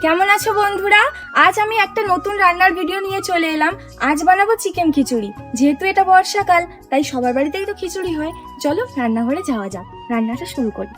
কেমন আছো বন্ধুরা? আজ আমি একটা নতুন রান্নার ভিডিও নিয়ে চলে এলাম। আজ বানাবো চিকেন খিচুড়ি। যেহেতু এটা বর্ষাকাল, তাই সবার বাড়িতেই তো খিচুড়ি হয়। চলো রান্নাঘরে যাওয়া যাক, রান্নাটা শুরু করি।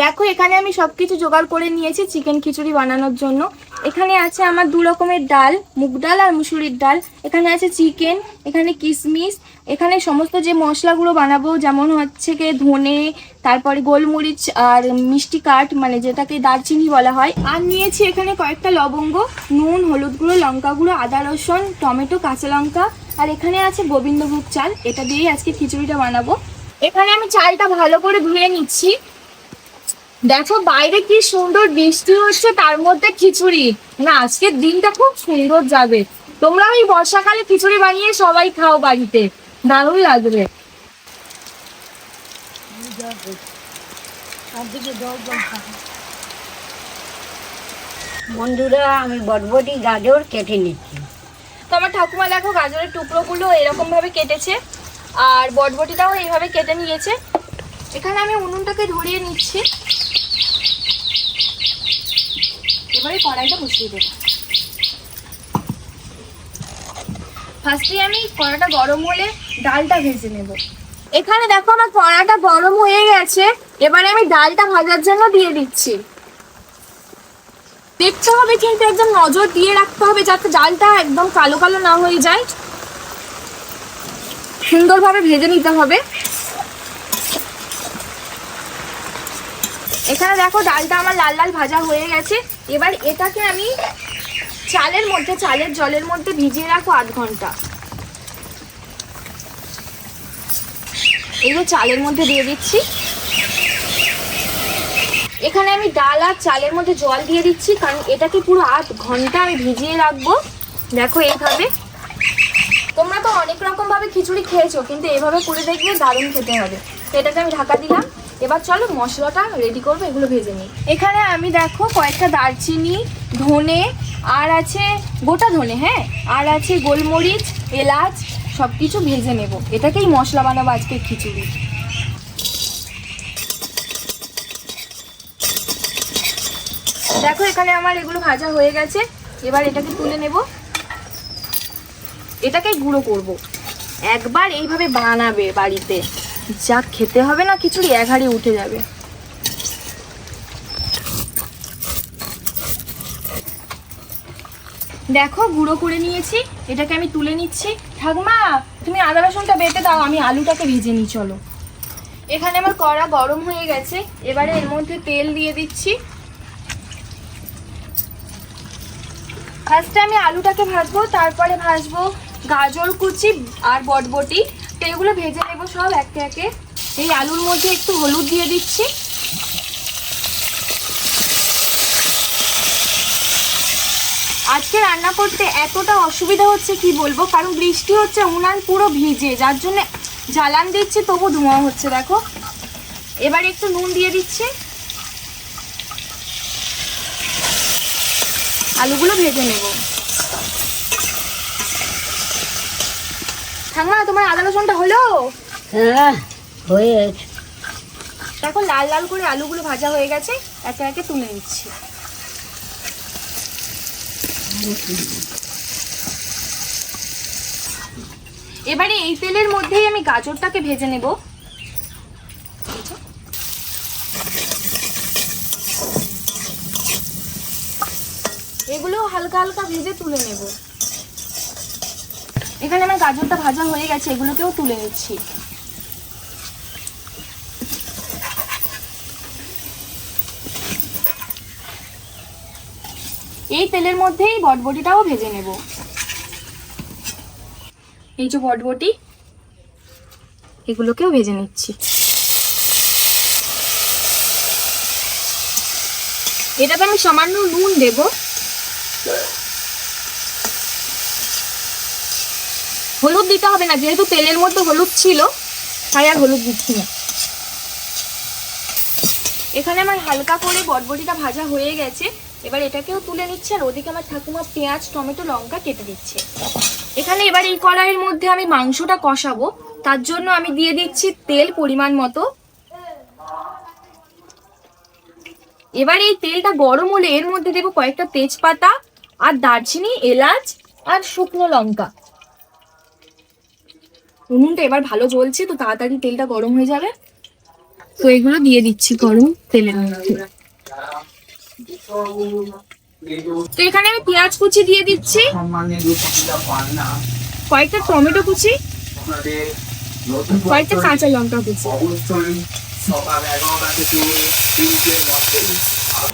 দেখো, এখানে আমি সবকিছু জোগাড় করে নিয়েছি চিকেন খিচুড়ি বানানোর জন্য। এখানে আছে আমার দু রকমের ডাল, মুগ ডাল আর মুসুরির ডাল। এখানে আছে চিকেন, এখানে কিশমিশ, এখানে সমস্ত যে মশলাগুলো বানাবো, যেমন হচ্ছে কি ধনে, তারপরে গোলমরিচ আর মিষ্টি কাঠ, মানে যেটাকে দারচিনি বলা হয়। আর নিয়েছি এখানে কয়েকটা লবঙ্গ, নুন, হলুদ গুঁড়ো, লঙ্কা গুঁড়ো, আদা রসুন, টমেটো, কাঁচা লঙ্কা। আর এখানে আছে গোবিন্দভোগ চাল, এটা দিয়েই আজকে খিচুড়িটা বানাবো। এখানে আমি চালটা ভালো করে ধুয়ে নিচ্ছি। দেখো বাইরে কি সুন্দর বৃষ্টি হচ্ছে, তার মধ্যে খিচুড়ি। না, আজকের দিনটা খুব সুন্দর যাবে। তোমরা এই বর্ষাকালে খিচুড়ি বানিয়ে সবাই খাও বাড়িতে, দারুণ লাগবে। বন্ধুরা, আমি বটবটি গাজর কেটে নিচ্ছি। তো আমার ঠাকুমা দেখো গাজরের টুকরোগুলো এরকম ভাবে কেটেছে, আর বটবটিটাও এইভাবে কেটে নিয়েছে। এখানে আমি উনুনটাকে ধরিয়ে নিচ্ছি। এবারে কড়াইটা বসিয়ে দেব। ফার্স্টে আমি কড়াটা গরম হলে ডালটা ভেজে নেব। এখানে দেখো আমার কড়াটা গরম হয়ে গেছে। এবারে আমি ডালটা ভাজার জন্য দিয়ে দিচ্ছি। দেখতে হবে কিন্তু একদম নজর দিয়ে রাখতে হবে যাতে ডালটা একদম কালো কালো না হয়ে যায়। সুন্দরভাবে ভেজে নিতে হবে। এখানে দেখো ডালটা আমার লাল লাল ভাজা হয়ে গেছে। এবার এটাকে আমি চালের জলের মধ্যে ভিজিয়ে রাখবো 8 ঘন্টা। এই যে চালের মধ্যে দিয়ে দিচ্ছি। এখানে আমি ডাল আর চালের মধ্যে জল দিয়ে দিচ্ছি, কারণ এটাকে পুরো 8 ঘন্টা আমি ভিজিয়ে রাখবো। দেখো এইভাবে। তোমরা তো অনেক রকম ভাবে খিচুড়ি খেয়েছো, কিন্তু এভাবে করে দেখবে দারুণ খেতে হবে। এটাকে আমি ঢাকা দিলাম। এবার চলো মশলাটা রেডি করবো, এগুলো ভেজে নিই। এখানে আমি দেখো কয়েকটা দারচিনি, ধনে, আর আছে গোটা ধনে, হ্যাঁ, আর আছে গোলমরিচ, এলাচ, সবকিছু ভেজে নেব। এটাকেই মশলা বানাবো আজকে খিচুড়ি। দেখো এখানে আমার এগুলো ভাজা হয়ে গেছে। এবার এটাকে তুলে নেব। এটাকে গুঁড়ো করব। একবার এইভাবে বানাবে বাড়িতে, যা খেতে হবে না খিচুড়ি, এক হাঁড়ি উঠে যাবে। দেখো গুঁড়ো করে নিয়েছি, এটাকে আমি তুলে নিচ্ছি। ঠাকুমা, তুমি আদা রসুনটা বেটে দাও, আমি আলুটাকে ভেজে নিই। চলো। এখানে আমার কড়া গরম হয়ে গেছে। এবারে এর মধ্যে তেল দিয়ে দিচ্ছি। ফার্স্টে আমি আলুটাকে ভাজবো, তারপরে ভাজবো গাজর কুচি আর বটবটি। তো এগুলো ভেজে নেবো সব একে একে। এই আলুর মধ্যে একটু হলুদ দিয়ে দিচ্ছি। আজকে রান্না করতে এতটা অসুবিধা হচ্ছে কি বলবো, কারণ বৃষ্টি হচ্ছে, উনান পুরো ভিজে, যার জন্য জ্বালান দিচ্ছি তবু ধোঁয়া হচ্ছে। দেখো এবার একটু নুন দিয়ে দিচ্ছি। আলুগুলো ভেজে নেব। ঠাকুমা, তোমার আদা রসুনটা হলো? হ্যাঁ, হয়ে গেছে। দেখো লাল লাল করে আলুগুলো ভাজা হয়ে গেছে, একে একে তুলে নিচ্ছি। এবারে এই তেলের মধ্যেই আমি গাজরটাকে ভেজে নেব। এগুলো হালকা হালকা ভেজে তুলে নেব। এখানে আমার গাজরটা ভাজা হয়ে গেছে, এগুলোকেও তুলে নিচ্ছি। এই তেলের মধ্যেই বটবটিটাও ভেজে নেব। এই যে বটবটি, এগুলোকেও ভেজে নিচ্ছি। এটাতে আমি সামান্য নুন দেব। হলুদ দিতে হবে না, যেহেতু তেলের মধ্যে হলুদ ছিল তাই আর হলুদ দিচ্ছি না। এখানে আমার হালকা করে বটবটিটা ভাজা হয়ে গেছে। এবার এটাকেও তুলে নিচ্ছে, আর ওদিকে আমার ঠাকুমা পেঁয়াজ, টমেটো, লঙ্কা কেটে দিচ্ছে। এখানে এবার এই কড়াইয়ের মধ্যে আমি মাংসটা কষাবো, তার জন্য আমি দিয়ে দিচ্ছি তেল পরিমাণ মতো। এবার এই তেলটা গরম হলে এর মধ্যে দেবো কয়েকটা তেজপাতা আর দারচিনি, এলাচ আর শুকনো লঙ্কা। উনুনটা এবার ভালো জ্বলছে, তো তাড়াতাড়ি তেলটা গরম হয়ে যাবে। তো এগুলো দিয়ে দিচ্ছি গরম তেলের মধ্যে। তো এখানে আমি পেঁয়াজ কুচি দিয়ে দিচ্ছি, কয়েকটা টমেটো কুচি, কয়েকটা কাঁচা লঙ্কা কুচি।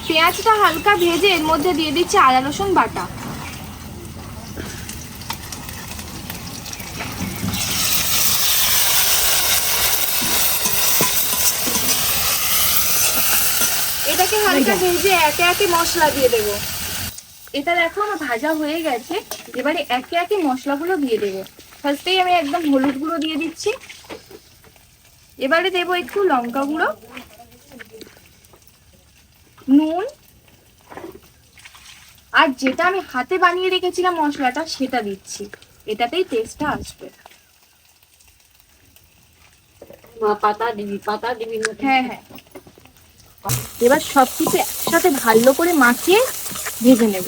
পেঁয়াজটা হালকা ভেজে এর মধ্যে দিয়ে দিচ্ছি আদা রসুন বাটা। এটাকে হালকা ভেজে একে একে মশলা দিয়ে দেবো। এটা দেখো আমার ভাজা হয়ে গেছে, এবারে একে একে মশলাগুলো দিয়ে দেবো। ফার্স্টেই আমি একদম হলুদ গুঁড়ো দিয়ে দিচ্ছি, এবারে দেবো একটু লঙ্কা গুঁড়ো, নুন, আর যেটা আমি হাতে বানিয়ে রেখেছিলাম মশলাটা সেটা দিচ্ছি, এটাতেই টেস্টটা আসবে। পাতা দিবি। হ্যাঁ হ্যাঁ, এবার সবকিছু একসাথে ভালো করে মাখিয়ে ভেজে নেব।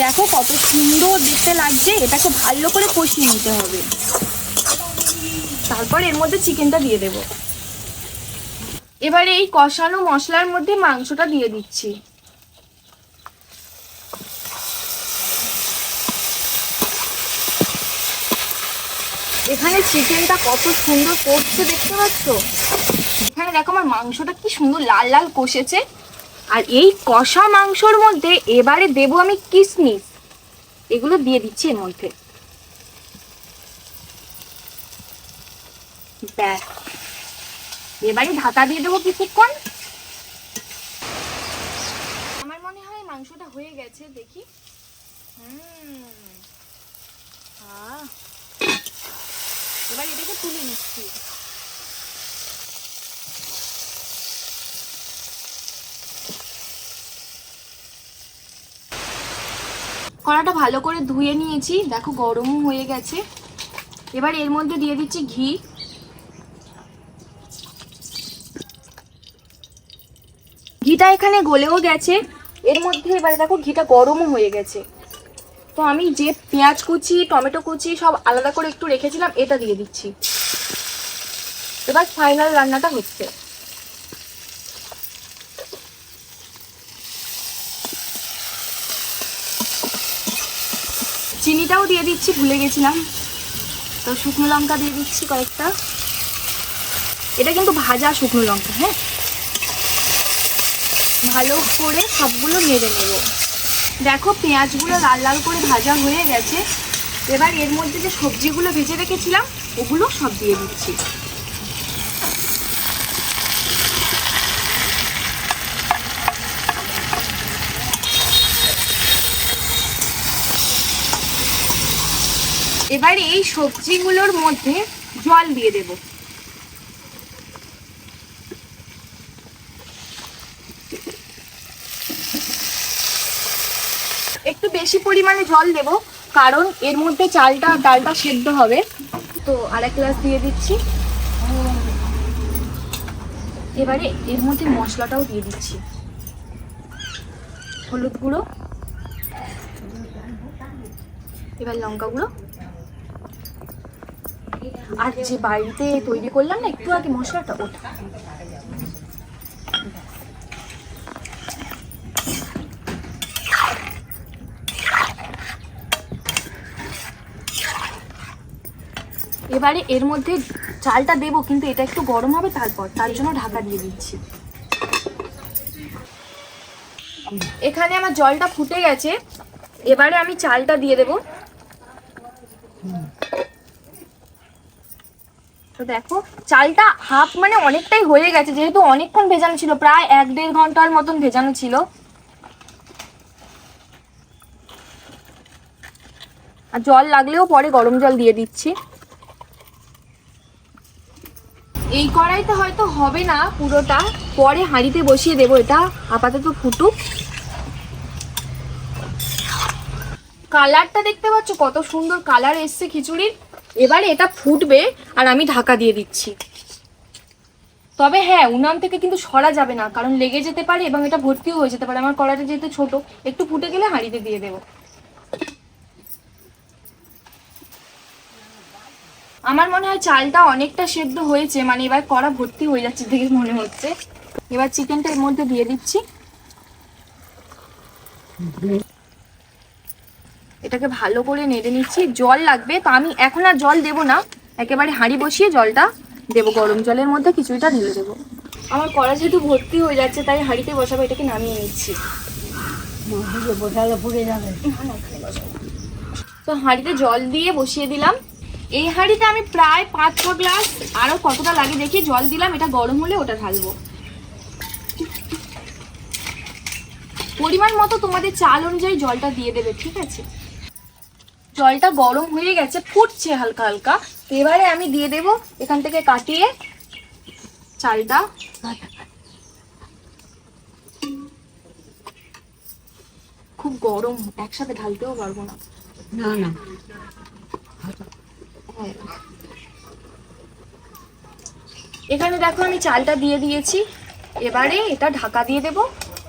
দেখো কত সুন্দর দেখতে লাগছে, এটাকে ভালো করে কষিয়ে নিতে হবে। তারপর এর মধ্যে চিকেনটা দিয়ে দেব। এবারে এই কষানো মশলার মধ্যে মাংসটা দিয়ে দিচ্ছি। এখানে চিকেনটা কত সুন্দর কষছে দেখতে পাচ্ছ। এখানে দেখো আমার মাংসটা কি সুন্দর লাল লাল কষেছে। আর এই কষা মাংসর মধ্যে এবারে দেবো আমি কিশমিশ, এগুলো দিয়ে দিচ্ছি এর মধ্যে। ব্যাস, এবারে ঢাকা দিয়ে দেবো কিছুক্ষণ। আমার মনে হয় মাংসটা হয়ে গেছে, দেখি। এবার এটাকে তুলে নিচ্ছি। কড়াটা ভালো করে ধুয়ে নিয়েছি, দেখো গরমও হয়ে গেছে। এবার এর মধ্যে দিয়ে দিচ্ছি ঘি। ঘিটা এখানে গলেও গেছে, এর মধ্যে এবারে দেখো ঘিটা গরমও হয়ে গেছে। তো আমি যে পেঁয়াজ কুচি, টমেটো কুচি সব আলাদা করে একটু রেখেছিলাম, এটা দিয়ে দিচ্ছি। এবার ফাইনাল রান্নাটা হচ্ছে। চিনিটাও দিয়ে দিচ্ছি, ভুলে গেছিলাম। তো শুকনো লঙ্কা দিয়ে দিচ্ছি কয়েকটা, এটা কিন্তু ভাজা শুকনো লঙ্কা। হ্যাঁ, ভালো করে সবগুলো নেড়ে নেব। দেখো পেঁয়াজগুলো লাল লাল করে ভাজা হয়ে গেছে। এবার এর মধ্যে যে সবজিগুলো ভেজে রেখেছিলাম ওগুলো সব দিয়ে দিচ্ছি। এবার এই সবজিগুলোর মধ্যে জল দিয়ে দেব। একটু বেশি পরিমাণে জল দেব, কারণ এর মধ্যে চালটা ডালটা সেদ্ধ হবে। তো আরেক গ্লাস দিয়ে দিচ্ছি। এবারে এর মধ্যে মশলাটাও দিয়ে দিচ্ছি, হলুদ গুঁড়ো, এবার লঙ্কা গুঁড়ো, আর যে বাড়িতে তৈরি করলাম না একটু আগে মশলাটা, ওটা। এবারে এর মধ্যে চালটা দেবো, কিন্তু এটা একটু গরম হবে তারপর, তার জন্য ঢাকা দিয়ে দিচ্ছি। এখানে আমার জলটা ফুটে গেছে, এবারে আমি চালটা দিয়ে দেব। তো দেখো চালটা হাফ মানে অনেকটাই হয়ে গেছে, যেহেতু অনেকক্ষণ ভেজানো ছিল, প্রায় 1-1.5 ঘন্টার মতন ভেজানো ছিল। আর জল লাগলেও পরে গরম জল দিয়ে দিচ্ছি। এই কড়াইতে হয়তো হবে না পুরোটা, পরে হাঁড়িতে বসিয়ে দেবো। এটা আপাতত ফুটুক। কালারটা দেখতে পাচ্ছ কত সুন্দর কালার এসছে খিচুড়ির। এবারে এটা ফুটবে আর আমি ঢাকা দিয়ে দিচ্ছি। তবে হ্যাঁ, উনান থেকে কিন্তু সরা যাবে না, কারণ লেগে যেতে পারে এবং এটা ভর্তিও হয়ে যেতে পারে। আমার কড়াইটা যেহেতু ছোট, একটু ফুটে গেলে হাঁড়িতে দিয়ে দেবো। আমার মনে হয় চালটা অনেকটা সেদ্ধ হয়েছে, মানে এবার কড়া ভর্তি হয়ে যাচ্ছে দেখে মনে হচ্ছে। এবার চিকেনটা এর মধ্যে দিয়ে দিচ্ছি। এটাকে ভালো করে নেড়ে নিচ্ছি। জল লাগবে, তো আমি এখন আর জল দেবো না, একেবারে হাঁড়ি বসিয়ে জলটা দেবো, গরম জলের মধ্যে খিচুড়িটা ঢেলে দেবো। আমার কড়া যেহেতু ভর্তি হয়ে যাচ্ছে তাই হাঁড়িতে বসাবো, এটাকে নামিয়ে নিচ্ছি। বসালে পুড়ে যাবে। তো হাঁড়িতে জল দিয়ে বসিয়ে দিলাম। এই হাঁড়িতে আমি প্রায় 5-6 গ্লাস, আরো কতটা লাগে দেখি, জল দিলাম। এটা গরম হলে ওটা ঢালবো। পরিমাণ মতো তোমাদের চাল অনুযায়ী জলটা দিয়ে দেবে, ঠিক আছে? জলটা গরম হয়ে গেছে, ফুটছে হালকা হালকা। তো এবারে আমি দিয়ে দেব এখান থেকে কাটিয়ে চালটা। খুব গরম, একসাথে ঢালতেও পারবো না। না না, এখানে দেখো আমি চালটা দিয়ে দিয়েছি। এবারে এটা ঢাকা দিয়ে দেব।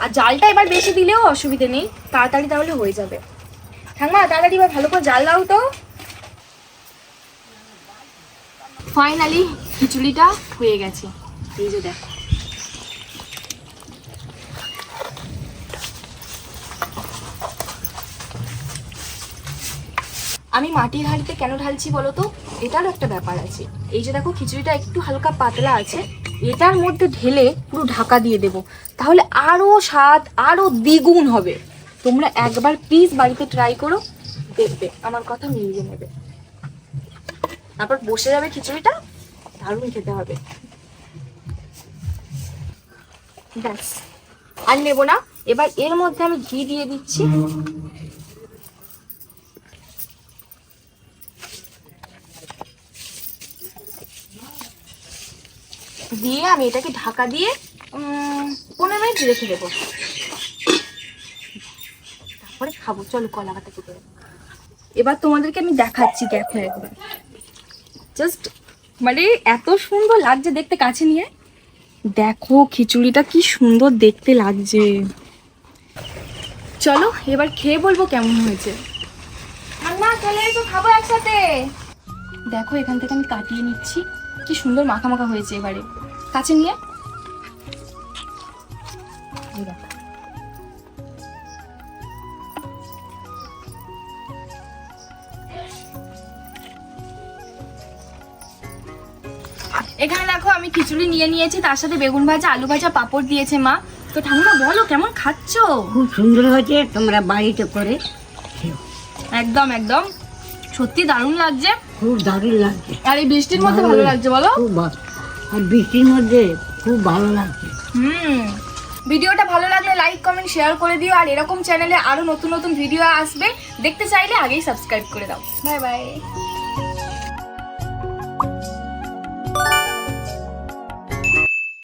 আর জালটা এবার বেশি দিলেও অসুবিধে নেই, তাড়াতাড়ি তাহলে হয়ে যাবে। ঠাম্মা তাড়াতাড়ি এবার ভালো করে জাল দাও তো। ফাইনালি খিচুড়িটা হয়ে গেছে, এই যে দেখো। আমি মাটির হাঁড়িতে কেন ঢালছি বলো তো, এটারও একটা ব্যাপার আছে। এই যে দেখো খিচুড়িটা একটু হালকা পাতলা আছে, এটার মধ্যে ঢেলে পুরো ঢাকা দিয়ে দেব, তাহলে আরো স্বাদ আরো দ্বিগুণ হবে। তোমরা একবার প্লিজ বাড়িতে ট্রাই করো, দেখবে আমার কথা মিলিয়ে নেবে। তারপর বসে যাবে খিচুড়িটা, দারুণ খেতে হবে। ব্যাস, আর নেবো না। এবার এর মধ্যে আমি ঘি দিয়ে দিচ্ছি। দিয়ে আমি এটাকে ঢাকা দিয়ে 15 মিনিট রেখে দেবো, তারপরে খাবো। চলো কলা কাটা কেটে দেবো। এবার তোমাদেরকে আমি দেখাচ্ছি, দেখো একবার জাস্ট, মানে এত সুন্দর লাগছে দেখতে। কাছে নিয়ে দেখো খিচুড়িটা কি সুন্দর দেখতে লাগছে। চলো এবার খেয়ে বলবো কেমন হয়েছে। ঠান্ডা চলে এসো, খাবো একসাথে। দেখো এখান থেকে আমি কাটিয়ে নিচ্ছি, কি সুন্দর মাখা মাখা হয়েছে। এবারে কাছে নিয়ে এখানে দেখো আমি খিচুড়ি নিয়ে নিয়েছি, তার সাথে বেগুন ভাজা, আলু ভাজা, পাঁপড় দিয়েছে মা। তো ঠাম্মা বলো কেমন খাচ্ছো? খুব সুন্দর হয়েছে, তোমরা বাড়িতে করে খেও। একদম একদম সত্যি দারুণ লাগছে, খুব দারুণ লাগছে। আর এই বৃষ্টির মধ্যে ভালো লাগছে বলো। খুব আর বৃষ্টির মধ্যে খুব ভালো লাগছে। ভিডিওটা ভালো লাগলে লাইক কমেন্ট শেয়ার করে দিও। আর এরকম চ্যানেলে আরো নতুন নতুন ভিডিও আসবে, দেখতে চাইলে আগেই সাবস্ক্রাইব করে দাও। Bye bye.